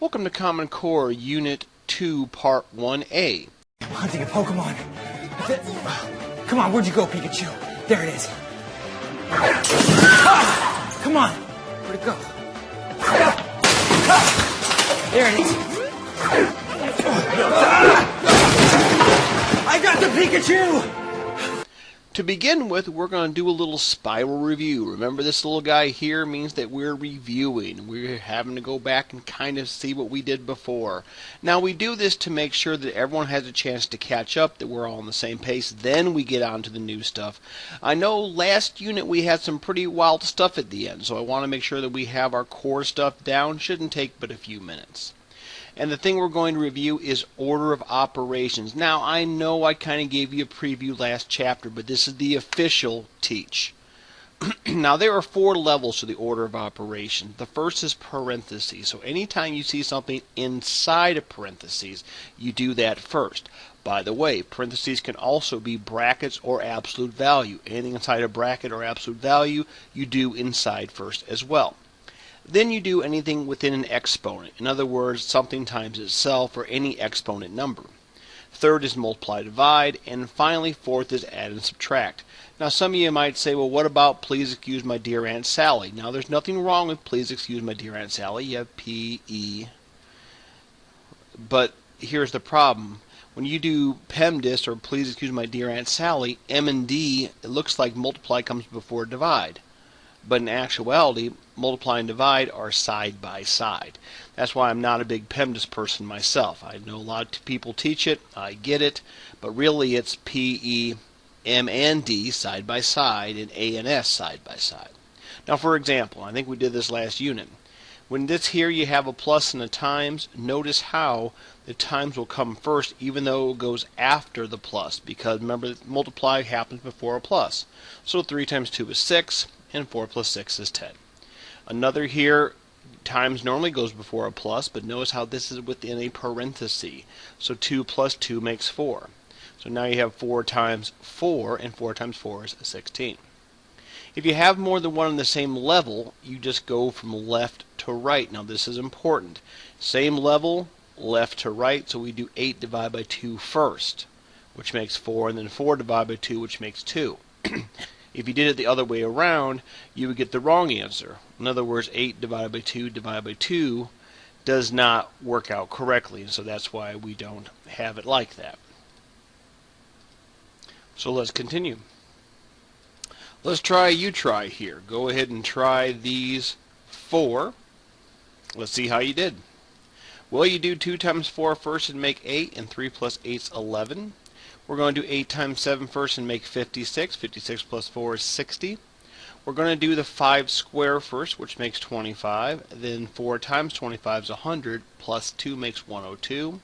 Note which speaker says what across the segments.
Speaker 1: Welcome to Common Core Unit 2, Part 1A.
Speaker 2: Hunting a Pokemon. Come on, where'd you go, Pikachu? There it is. Come on. Where'd it go? There it is. I got the Pikachu!
Speaker 1: To begin with, we're going to do a little spiral review. Remember, this little guy here means that we're reviewing. We're having to go back and kind of see what we did before. Now, we do this to make sure that everyone has a chance to catch up, that we're all on the same pace. Then we get on to the new stuff. I know last unit we had some pretty wild stuff at the end, so I want to make sure that we have our core stuff down. Shouldn't take but a few minutes. And the thing we're going to review is order of operations. Now, I know I kind of gave you a preview last chapter, but this is the official teach. Now, there are 4 levels to the order of operations. The first is parentheses. So anytime you see something inside of parentheses, you do that first. By the way, parentheses can also be brackets or absolute value. Anything inside a bracket or absolute value, you do inside first as well. Then you do anything within an exponent. In other words, something times itself or any exponent number. Third is multiply, divide. And finally, fourth is add and subtract. Now, some of you might say, well, what about please excuse my dear Aunt Sally? Now, there's nothing wrong with please excuse my dear Aunt Sally. You have P-E. But here's the problem. When you do PEMDAS or please excuse my dear Aunt Sally, M and D, it looks like multiply comes before divide. But in actuality, multiply and divide are side by side. That's why I'm not a big PEMDAS person myself. I know a lot of people teach it, I get it, but really it's P, E, M, and D side by side and A and S side by side. Now, for example, I think we did this last unit. When this here you have a plus and a times, notice how the times will come first even though it goes after the plus, because remember, multiply happens before a plus. So 3 times 2 is 6. And 4 plus 6 is 10. Another here, times normally goes before a plus, but notice how this is within a parenthesis. So 2 plus 2 makes 4. So now you have 4 times 4, and 4 times 4 is 16. If you have more than one on the same level, you just go from left to right. Now this is important. Same level, left to right, so we do 8 divided by 2 first, which makes 4, and then 4 divided by 2, which makes 2. If you did it the other way around, you would get the wrong answer. In other words, 8 divided by 2 does not work out correctly, and so that's why we don't have it like that. So let's continue. Let's try here. Go ahead and try these 4. Let's see how you did. Well, you do 2 times 4 first and make 8, and 3 plus 8 is 11. We're going to do 8 times 7 first and make 56. 56 plus 4 is 60. We're going to do the 5 square first, which makes 25. Then 4 times 25 is 100, plus 2 makes 102.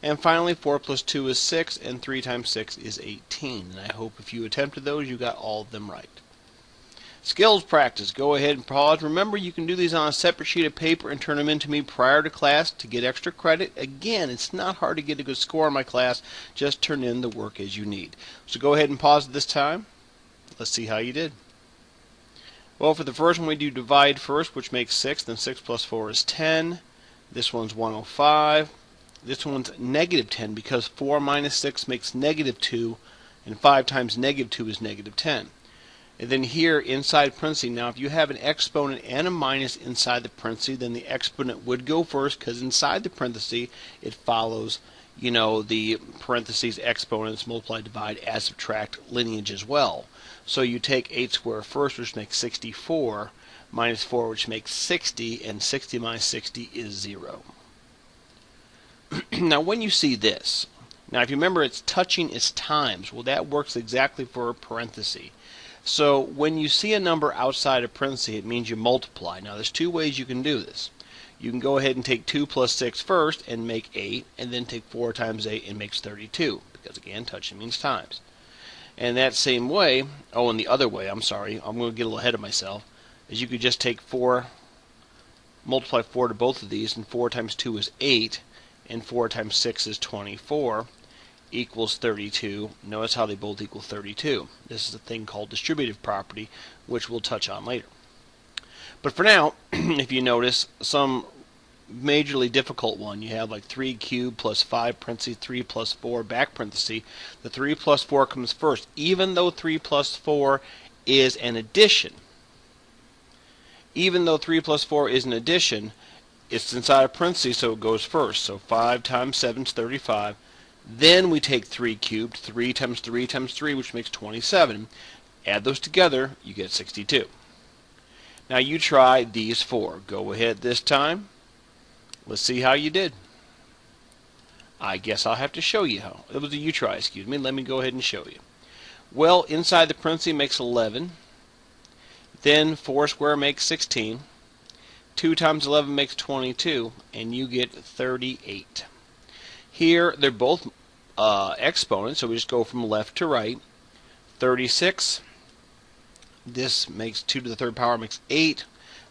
Speaker 1: And finally, 4 plus 2 is 6, and 3 times 6 is 18. And I hope if you attempted those, you got all of them right. Skills practice. Go ahead and pause. Remember, you can do these on a separate sheet of paper and turn them in to me prior to class to get extra credit. Again, it's not hard to get a good score in my class. Just turn in the work as you need. So go ahead and pause at this time. Let's see how you did. Well, for the first one, we do divide first, which makes 6. Then 6 plus 4 is 10. This one's 105. This one's negative 10 because 4 minus 6 makes negative 2. And 5 times negative 2 is negative 10. And then here, inside parentheses, now if you have an exponent and a minus inside the parentheses, then the exponent would go first because inside the parentheses, it follows, the parentheses exponents, multiply, divide, add, subtract lineage as well. So you take 8 squared first, which makes 64, minus 4, which makes 60, and 60 minus 60 is 0. Now when you see this, now if you remember it's touching its times, well that works exactly for a parenthesis. So when you see a number outside a parenthesis, it means you multiply. Now there's 2 ways you can do this. You can go ahead and take 2 plus 6 first and make 8, and then take 4 times 8 and makes 32, because again, touching means times. And that same way, and the other way, I'm sorry, I'm going to get a little ahead of myself, is you could just take 4, multiply 4 to both of these, and 4 times 2 is 8, and 4 times 6 is 24. Equals 32. Notice how they both equal 32. This is a thing called distributive property, which we'll touch on later. But for now, if you notice, some majorly difficult one. You have like 3 cubed plus 5 parentheses 3 plus 4 back parenthesis. The 3 plus 4 comes first, even though 3 plus 4 is an addition. Even though 3 plus 4 is an addition, it's inside a parenthesis, so it goes first. So 5 times 7 is 35. Then we take 3 cubed, 3 times 3 times 3, which makes 27. Add those together, you get 62. Now you try these 4. Go ahead this time. Let's see how you did. I guess I'll have to show you how. It was a you try, excuse me. Let me go ahead and show you. Well, inside the parenthesis makes 11. Then 4 squared makes 16. 2 times 11 makes 22, and you get 38. Here, they're both exponents, so we just go from left to right. 36, this makes 2 to the third power makes 8.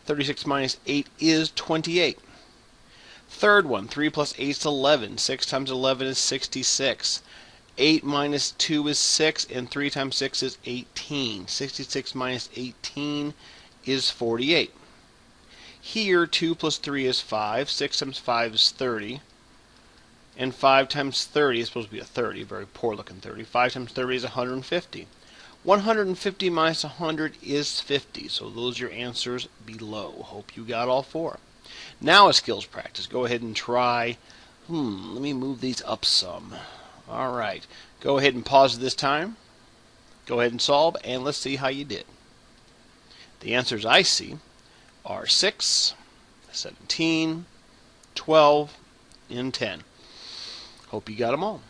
Speaker 1: 36 minus 8 is 28. Third one, 3 plus 8 is 11. 6 times 11 is 66. 8 minus 2 is 6, and 3 times 6 is 18. 66 minus 18 is 48. Here, 2 plus 3 is 5. 6 times 5 is 30. And 5 times 30 is supposed to be a 30, very poor looking 30. 5 times 30 is 150. 150 minus 100 is 50. So those are your answers below. Hope you got all 4. Now a skills practice. Go ahead and try. Let me move these up some. All right. Go ahead and pause this time. Go ahead and solve, and let's see how you did. The answers I see are 6, 17, 12, and 10. Hope you got them all.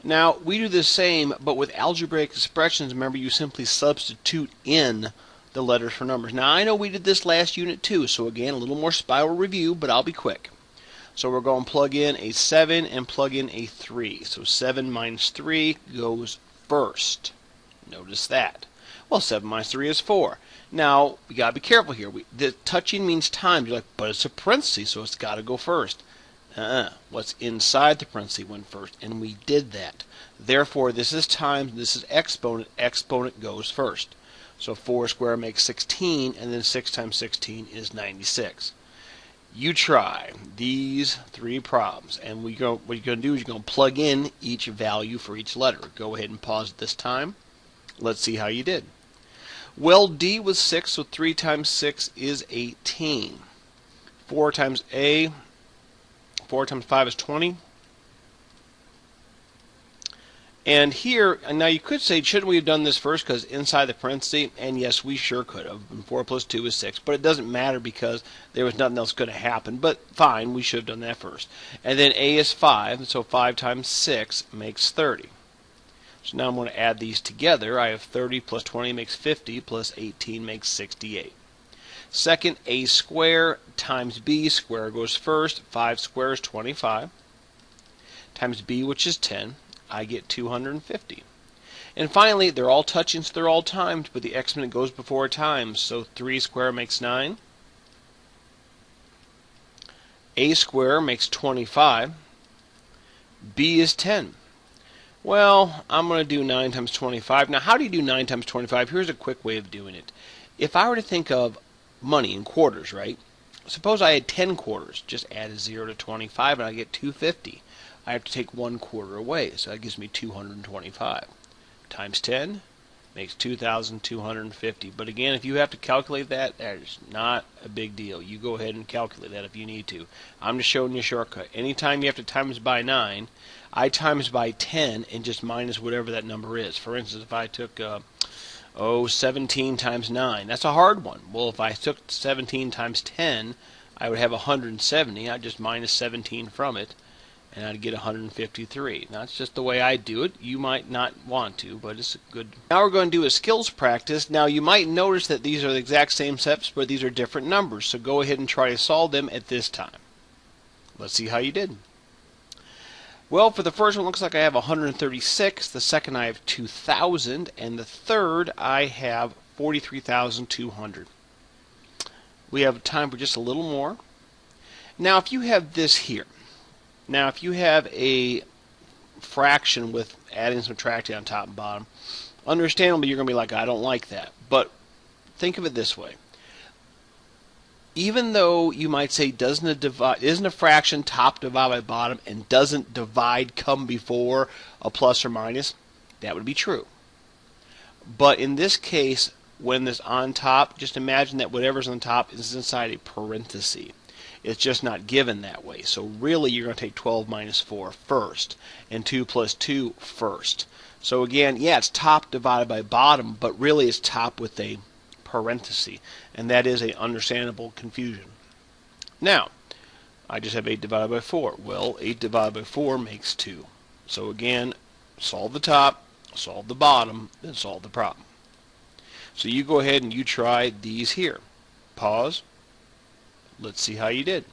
Speaker 1: Now, we do the same, but with algebraic expressions, remember, you simply substitute in the letters for numbers. Now, I know we did this last unit too, so again, a little more spiral review, but I'll be quick. So we're going to plug in a 7 and plug in a 3. So 7 minus 3 goes first. Notice that. Well, 7 minus 3 is 4. Now, we got to be careful here. The touching means times. You're like, but it's a parenthesis, so it's got to go first. What's inside the parenthesis went first, and we did that. Therefore, this is times, this is exponent. Exponent goes first. So 4 squared makes 16, and then 6 times 16 is 96. You try these 3 problems, and what you're going to do is you're going to plug in each value for each letter. Go ahead and pause at this time. Let's see how you did. Well, D was 6, so 3 times 6 is 18. 4 times A, 4 times 5 is 20. And here, now you could say, shouldn't we have done this first because inside the parenthesis? And yes, we sure could have. 4 plus 2 is 6. But it doesn't matter because there was nothing else going to happen. But fine, we should have done that first. And then A is 5, so 5 times 6 makes 30. So now I'm going to add these together. I have 30 plus 20 makes 50, plus 18 makes 68. Second, A squared times B, square goes first. 5 squared is 25. Times B, which is 10. I get 250. And finally, they're all touching, so they're all times, but the exponent goes before times. So 3 squared makes 9. A squared makes 25. B is 10. Well, I'm going to do 9 times 25. Now, how do you do 9 times 25? Here's a quick way of doing it. If I were to think of money in quarters, right? Suppose I had 10 quarters. Just add a 0 to 25 and I get 250. I have to take 1 quarter away, so that gives me 225. Times 10 makes 2,250. But again, if you have to calculate that, that is not a big deal. You go ahead and calculate that if you need to. I'm just showing you a shortcut. Anytime you have to times by 9, I times by 10 and just minus whatever that number is. For instance, if I took 17 times 9, that's a hard one. Well, if I took 17 times 10, I would have 170. I'd just minus 17 from it, and I'd get 153. That's just the way I do it. You might not want to, but it's good. Now we're going to do a skills practice. Now you might notice that these are the exact same steps, but these are different numbers. So go ahead and try to solve them at this time. Let's see how you did. Well, for the first one, it looks like I have 136. The second, I have 2,000. And the third, I have 43,200. We have time for just a little more. Now, if you have this here, now if you have a fraction with adding and subtracting on top and bottom, understandably, you're going to be like, I don't like that. But think of it this way. even though you might say isn't a fraction top divided by bottom and doesn't divide come before a plus or minus, that would be true. But in this case, when this on top, just imagine that whatever's on top is inside a parenthesis. It's just not given that way. So really you're going to take 12 minus 4 first and 2 plus 2 first. So again, yeah, it's top divided by bottom, but really it's top with a parenthesis, and that is a understandable confusion. Now, I just have 8 divided by 4. Well, 8 divided by 4 makes 2. So again, solve the top, solve the bottom, then solve the problem. So you go ahead and you try these here. Pause. Let's see how you did.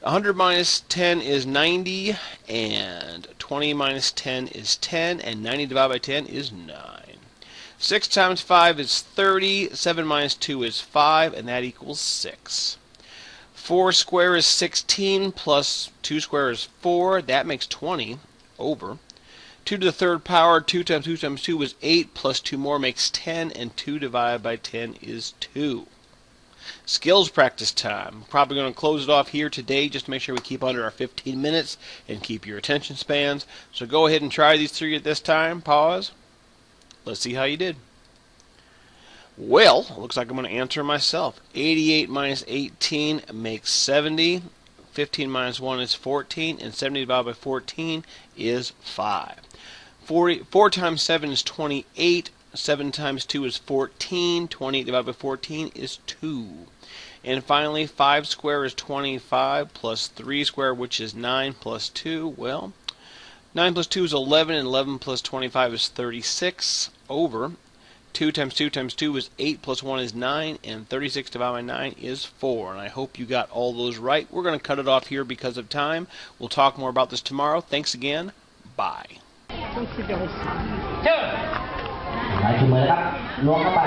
Speaker 1: 100 minus 10 is 90, and 20 minus 10 is 10, and 90 divided by 10 is 9. 6 times 5 is 30, 7 minus 2 is 5, and that equals 6. 4 square is 16, plus 2 square is 4, that makes 20, over. 2 to the third power, 2 times 2 times 2 is 8, plus 2 more makes 10, and 2 divided by 10 is 2. Skills practice time. Probably going to close it off here today just to make sure we keep under our 15 minutes and keep your attention spans. So go ahead and try these 3 at this time. Pause. Let's see how you did. Well, looks like I'm going to answer myself. 88 minus 18 makes 70. 15 minus 1 is 14, and 70 divided by 14 is 5. 4 times 7 is 28. 7 times 2 is 14. 28 divided by 14 is 2. And finally, 5 square is 25, plus 3 square, which is 9, plus 2. Well, 9 plus 2 is 11, and 11 plus 25 is 36, over. 2 times 2 times 2 is 8, plus 1 is 9, and 36 divided by 9 is 4. And I hope you got all those right. We're going to cut it off here because of time. We'll talk more about this tomorrow. Thanks again. Bye.
Speaker 3: หลายถุงมือแล้วครับล้วงเข้าไป